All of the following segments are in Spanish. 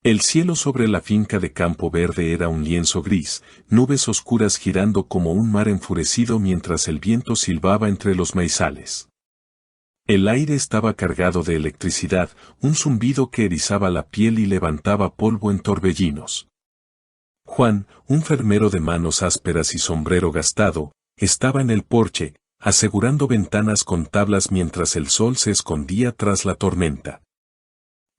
El cielo sobre la finca de Campo Verde era un lienzo gris, nubes oscuras girando como un mar enfurecido mientras el viento silbaba entre los maizales. El aire estaba cargado de electricidad, un zumbido que erizaba la piel y levantaba polvo en torbellinos. Juan, un fermero de manos ásperas y sombrero gastado, estaba en el porche, asegurando ventanas con tablas mientras el sol se escondía tras la tormenta.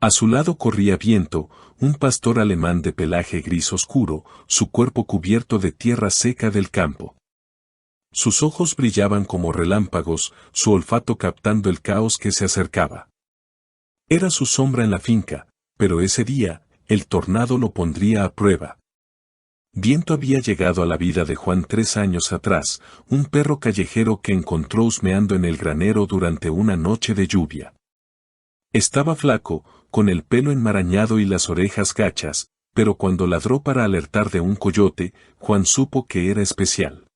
A su lado corría Viento, un pastor alemán de pelaje gris oscuro, su cuerpo cubierto de tierra seca del campo. Sus ojos brillaban como relámpagos, su olfato captando el caos que se acercaba. Era su sombra en la finca, pero ese día, el tornado lo pondría a prueba. Viento había llegado a la vida de Juan 3 años atrás, un perro callejero que encontró husmeando en el granero durante una noche de lluvia. Estaba flaco, con el pelo enmarañado y las orejas gachas, pero cuando ladró para alertar de un coyote, Juan supo que era especial.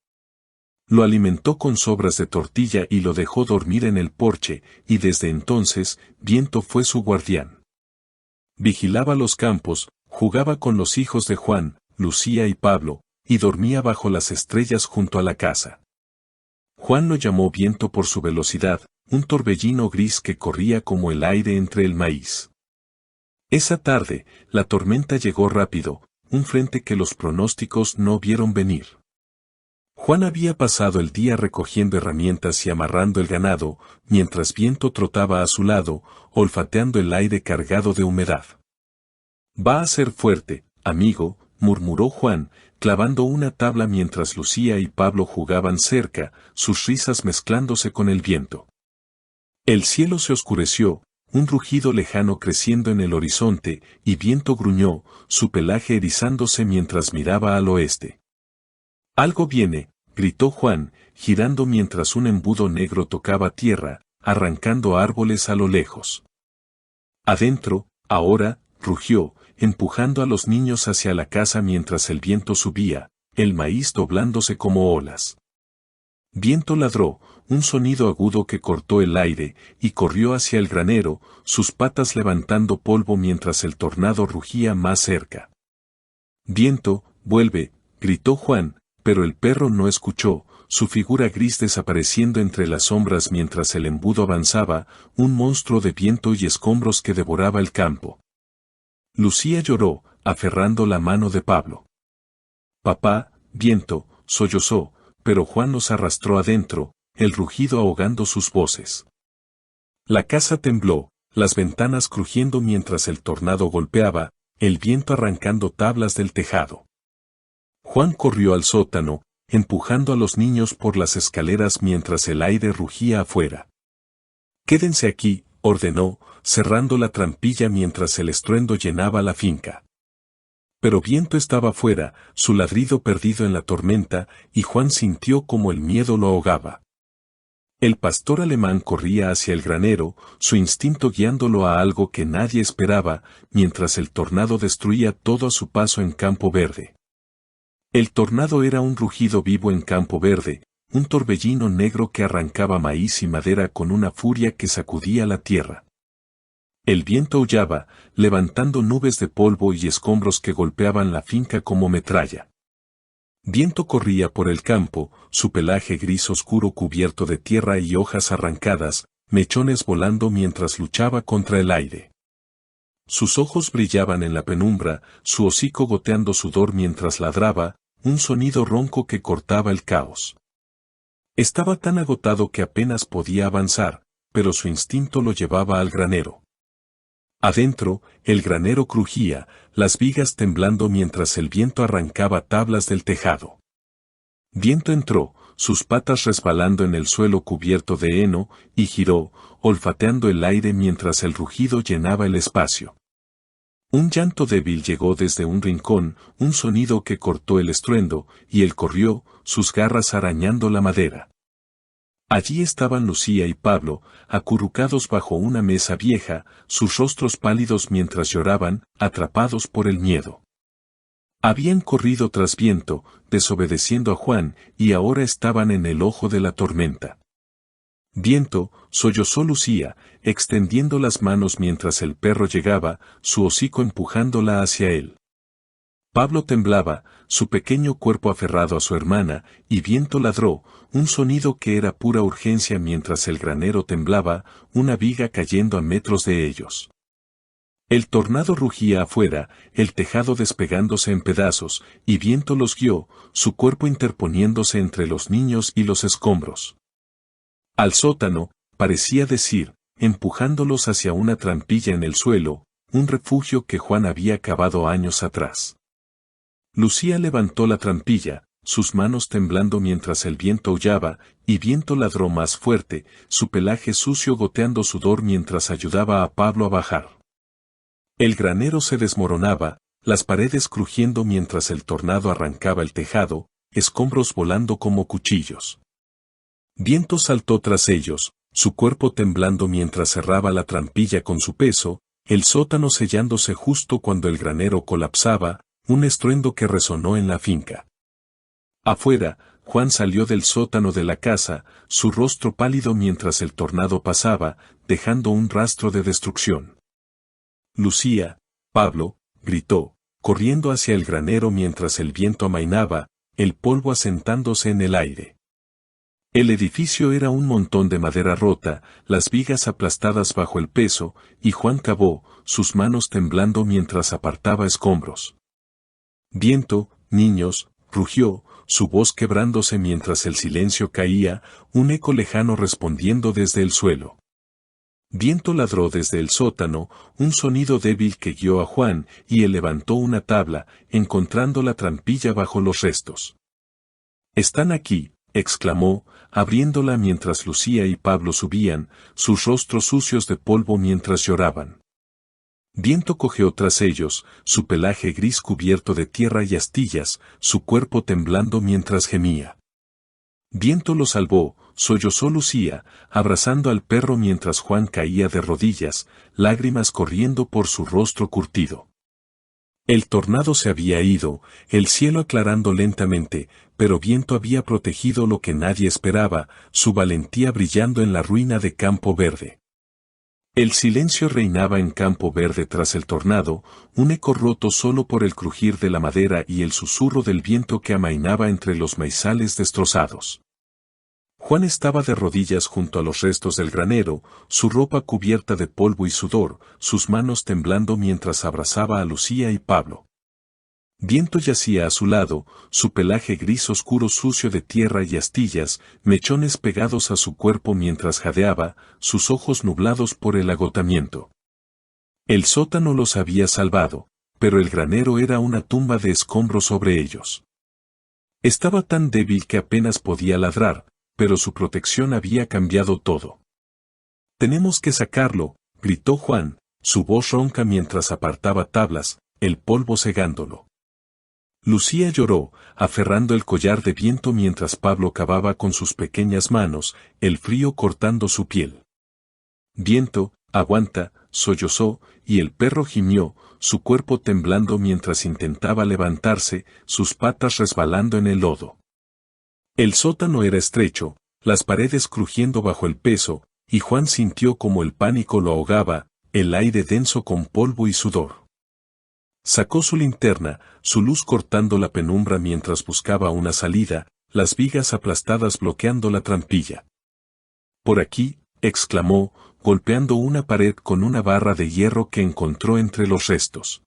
Lo alimentó con sobras de tortilla y lo dejó dormir en el porche, y desde entonces, Viento fue su guardián. Vigilaba los campos, jugaba con los hijos de Juan, Lucía y Pablo, y dormía bajo las estrellas junto a la casa. Juan lo llamó Viento por su velocidad, un torbellino gris que corría como el aire entre el maíz. Esa tarde, la tormenta llegó rápido, un frente que los pronósticos no vieron venir. Juan había pasado el día recogiendo herramientas y amarrando el ganado, mientras Viento trotaba a su lado, olfateando el aire cargado de humedad. «Va a ser fuerte, amigo», murmuró Juan, clavando una tabla mientras Lucía y Pablo jugaban cerca, sus risas mezclándose con el viento. El cielo se oscureció, un rugido lejano creciendo en el horizonte, y Viento gruñó, su pelaje erizándose mientras miraba al oeste. «Algo viene», gritó Juan, girando mientras un embudo negro tocaba tierra, arrancando árboles a lo lejos. «Adentro, ahora», rugió, empujando a los niños hacia la casa mientras el viento subía, el maíz doblándose como olas. Viento ladró, un sonido agudo que cortó el aire, y corrió hacia el granero, sus patas levantando polvo mientras el tornado rugía más cerca. «Viento, vuelve», gritó Juan, pero el perro no escuchó, su figura gris desapareciendo entre las sombras mientras el embudo avanzaba, un monstruo de viento y escombros que devoraba el campo. Lucía lloró, aferrando la mano de Pablo. «Papá», Viento, sollozó, pero Juan los arrastró adentro, el rugido ahogando sus voces. La casa tembló, las ventanas crujiendo mientras el tornado golpeaba, el viento arrancando tablas del tejado. Juan corrió al sótano, empujando a los niños por las escaleras mientras el aire rugía afuera. «Quédense aquí», ordenó, cerrando la trampilla mientras el estruendo llenaba la finca. Pero Viento estaba fuera, su ladrido perdido en la tormenta, y Juan sintió como el miedo lo ahogaba. El pastor alemán corría hacia el granero, su instinto guiándolo a algo que nadie esperaba, mientras el tornado destruía todo a su paso en Campo Verde. El tornado era un rugido vivo en Campo Verde, un torbellino negro que arrancaba maíz y madera con una furia que sacudía la tierra. El viento aullaba, levantando nubes de polvo y escombros que golpeaban la finca como metralla. Viento corría por el campo, su pelaje gris oscuro cubierto de tierra y hojas arrancadas, mechones volando mientras luchaba contra el aire. Sus ojos brillaban en la penumbra, su hocico goteando sudor mientras ladraba, un sonido ronco que cortaba el caos. Estaba tan agotado que apenas podía avanzar, pero su instinto lo llevaba al granero. Adentro, el granero crujía, las vigas temblando mientras el viento arrancaba tablas del tejado. Viento entró, sus patas resbalando en el suelo cubierto de heno, y giró, olfateando el aire mientras el rugido llenaba el espacio. Un llanto débil llegó desde un rincón, un sonido que cortó el estruendo, y él corrió, sus garras arañando la madera. Allí estaban Lucía y Pablo, acurrucados bajo una mesa vieja, sus rostros pálidos mientras lloraban, atrapados por el miedo. Habían corrido tras Viento, desobedeciendo a Juan, y ahora estaban en el ojo de la tormenta. Viento, sollozó Lucía, extendiendo las manos mientras el perro llegaba, su hocico empujándola hacia él. Pablo temblaba, su pequeño cuerpo aferrado a su hermana, y Viento ladró, un sonido que era pura urgencia mientras el granero temblaba, una viga cayendo a metros de ellos. El tornado rugía afuera, el tejado despegándose en pedazos, y Viento los guió, su cuerpo interponiéndose entre los niños y los escombros. Al sótano, parecía decir, empujándolos hacia una trampilla en el suelo, un refugio que Juan había cavado años atrás. Lucía levantó la trampilla, sus manos temblando mientras el viento aullaba, y Viento ladró más fuerte, su pelaje sucio goteando sudor mientras ayudaba a Pablo a bajar. El granero se desmoronaba, las paredes crujiendo mientras el tornado arrancaba el tejado, escombros volando como cuchillos. Viento saltó tras ellos, su cuerpo temblando mientras cerraba la trampilla con su peso, el sótano sellándose justo cuando el granero colapsaba, un estruendo que resonó en la finca. Afuera, Juan salió del sótano de la casa, su rostro pálido mientras el tornado pasaba, dejando un rastro de destrucción. Lucía, Pablo, gritó, corriendo hacia el granero mientras el viento amainaba, el polvo asentándose en el aire. El edificio era un montón de madera rota, las vigas aplastadas bajo el peso, y Juan cavó, sus manos temblando mientras apartaba escombros. Viento, niños, rugió, su voz quebrándose mientras el silencio caía, un eco lejano respondiendo desde el suelo. Viento ladró desde el sótano, un sonido débil que guió a Juan, y él levantó una tabla, encontrando la trampilla bajo los restos. «Están aquí», exclamó, abriéndola mientras Lucía y Pablo subían, sus rostros sucios de polvo mientras lloraban. Viento cojeó tras ellos, su pelaje gris cubierto de tierra y astillas, su cuerpo temblando mientras gemía. Viento lo salvó, sollozó Lucía, abrazando al perro mientras Juan caía de rodillas, lágrimas corriendo por su rostro curtido. El tornado se había ido, el cielo aclarando lentamente, pero Viento había protegido lo que nadie esperaba, su valentía brillando en la ruina de Campo Verde. El silencio reinaba en Campo Verde tras el tornado, un eco roto solo por el crujir de la madera y el susurro del viento que amainaba entre los maizales destrozados. Juan estaba de rodillas junto a los restos del granero, su ropa cubierta de polvo y sudor, sus manos temblando mientras abrazaba a Lucía y Pablo. Viento yacía a su lado, su pelaje gris oscuro sucio de tierra y astillas, mechones pegados a su cuerpo mientras jadeaba, sus ojos nublados por el agotamiento. El sótano los había salvado, pero el granero era una tumba de escombros sobre ellos. Estaba tan débil que apenas podía ladrar, pero su protección había cambiado todo. «Tenemos que sacarlo», gritó Juan, su voz ronca mientras apartaba tablas, el polvo cegándolo. Lucía lloró, aferrando el collar de Viento mientras Pablo cavaba con sus pequeñas manos, el frío cortando su piel. «Viento, aguanta», sollozó, y el perro gimió, su cuerpo temblando mientras intentaba levantarse, sus patas resbalando en el lodo. El sótano era estrecho, las paredes crujiendo bajo el peso, y Juan sintió como el pánico lo ahogaba, el aire denso con polvo y sudor. Sacó su linterna, su luz cortando la penumbra mientras buscaba una salida, las vigas aplastadas bloqueando la trampilla. «Por aquí», exclamó, golpeando una pared con una barra de hierro que encontró entre los restos.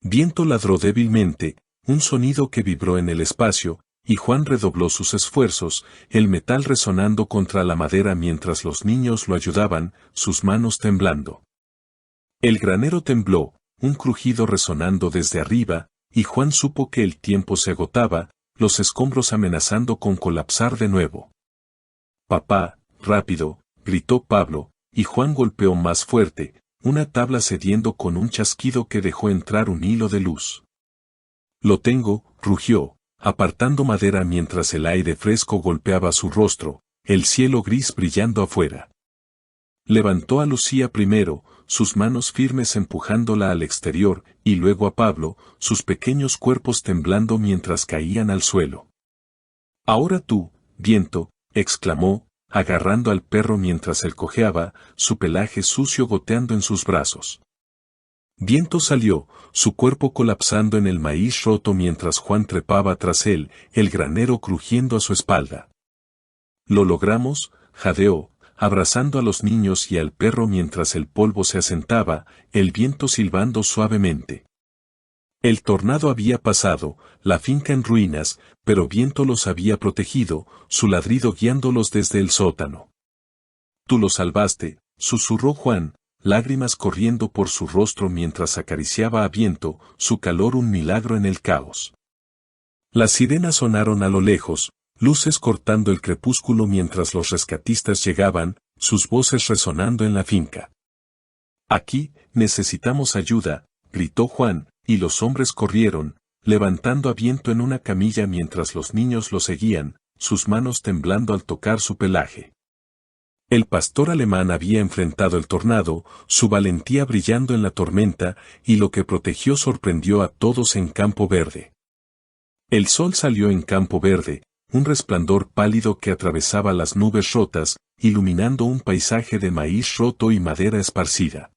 Viento ladró débilmente, un sonido que vibró en el espacio, y Juan redobló sus esfuerzos, el metal resonando contra la madera mientras los niños lo ayudaban, sus manos temblando. El granero tembló, un crujido resonando desde arriba, y Juan supo que el tiempo se agotaba, los escombros amenazando con colapsar de nuevo. «Papá, rápido», gritó Pablo, y Juan golpeó más fuerte, una tabla cediendo con un chasquido que dejó entrar un hilo de luz. «Lo tengo», rugió, apartando madera mientras el aire fresco golpeaba su rostro, el cielo gris brillando afuera. Levantó a Lucía primero, sus manos firmes empujándola al exterior, y luego a Pablo, sus pequeños cuerpos temblando mientras caían al suelo. «Ahora tú, Viento», exclamó, agarrando al perro mientras él cojeaba, su pelaje sucio goteando en sus brazos. Viento salió, su cuerpo colapsando en el maíz roto mientras Juan trepaba tras él, el granero crujiendo a su espalda. Lo logramos, jadeó, abrazando a los niños y al perro mientras el polvo se asentaba, el viento silbando suavemente. El tornado había pasado, la finca en ruinas, pero Viento los había protegido, su ladrido guiándolos desde el sótano. Tú lo salvaste, susurró Juan, lágrimas corriendo por su rostro mientras acariciaba a Viento, su calor un milagro en el caos. Las sirenas sonaron a lo lejos, luces cortando el crepúsculo mientras los rescatistas llegaban, sus voces resonando en la finca. Aquí, necesitamos ayuda, gritó Juan, y los hombres corrieron, levantando a Viento en una camilla mientras los niños lo seguían, sus manos temblando al tocar su pelaje. El pastor alemán había enfrentado el tornado, su valentía brillando en la tormenta, y lo que protegió sorprendió a todos en Campo Verde. El sol salió en Campo Verde, un resplandor pálido que atravesaba las nubes rotas, iluminando un paisaje de maíz roto y madera esparcida.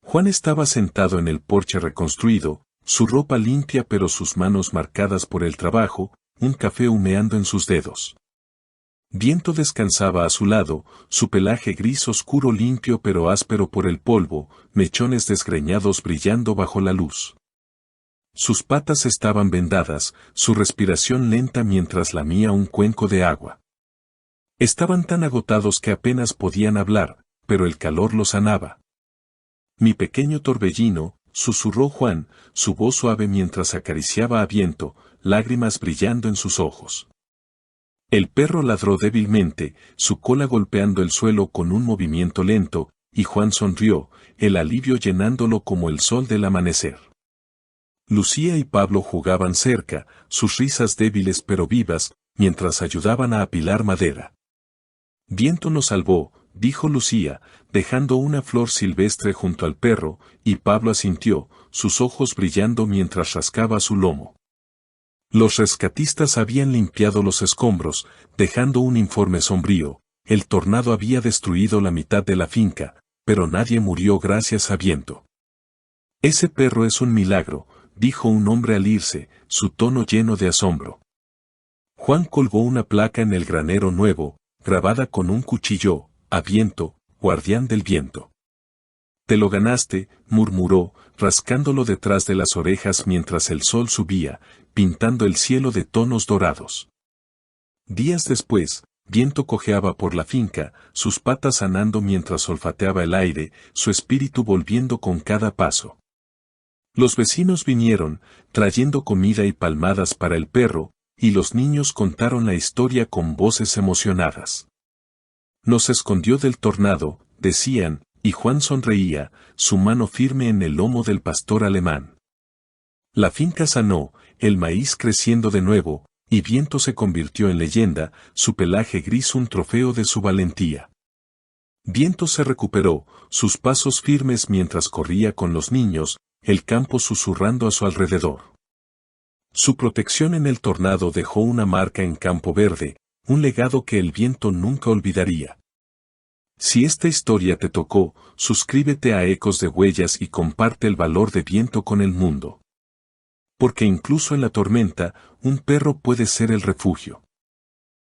Juan estaba sentado en el porche reconstruido, su ropa limpia pero sus manos marcadas por el trabajo, un café humeando en sus dedos. Viento descansaba a su lado, su pelaje gris oscuro limpio pero áspero por el polvo, mechones desgreñados brillando bajo la luz. Sus patas estaban vendadas, su respiración lenta mientras lamía un cuenco de agua. Estaban tan agotados que apenas podían hablar, pero el calor los sanaba. Mi pequeño torbellino, susurró Juan, su voz suave mientras acariciaba a Viento, lágrimas brillando en sus ojos. El perro ladró débilmente, su cola golpeando el suelo con un movimiento lento, y Juan sonrió, el alivio llenándolo como el sol del amanecer. Lucía y Pablo jugaban cerca, sus risas débiles pero vivas, mientras ayudaban a apilar madera. Viento nos salvó, dijo Lucía, dejando una flor silvestre junto al perro, y Pablo asintió, sus ojos brillando mientras rascaba su lomo. Los rescatistas habían limpiado los escombros, dejando un informe sombrío. El tornado había destruido la mitad de la finca, pero nadie murió gracias a Viento. Ese perro es un milagro, dijo un hombre al irse, su tono lleno de asombro. Juan colgó una placa en el granero nuevo, grabada con un cuchillo, a Viento, guardián del viento. Te lo ganaste, murmuró, rascándolo detrás de las orejas mientras el sol subía, pintando el cielo de tonos dorados. Días después, Viento cojeaba por la finca, sus patas sanando mientras olfateaba el aire, su espíritu volviendo con cada paso. Los vecinos vinieron, trayendo comida y palmadas para el perro, y los niños contaron la historia con voces emocionadas. Nos escondió del tornado, decían, y Juan sonreía, su mano firme en el lomo del pastor alemán. La finca sanó, el maíz creciendo de nuevo, y Viento se convirtió en leyenda, su pelaje gris un trofeo de su valentía. Viento se recuperó, sus pasos firmes mientras corría con los niños, el campo susurrando a su alrededor. Su protección en el tornado dejó una marca en Campo Verde, un legado que el Viento nunca olvidaría. Si esta historia te tocó, suscríbete a Ecos de Huellas y comparte el valor de Viento con el mundo. Porque incluso en la tormenta, un perro puede ser el refugio.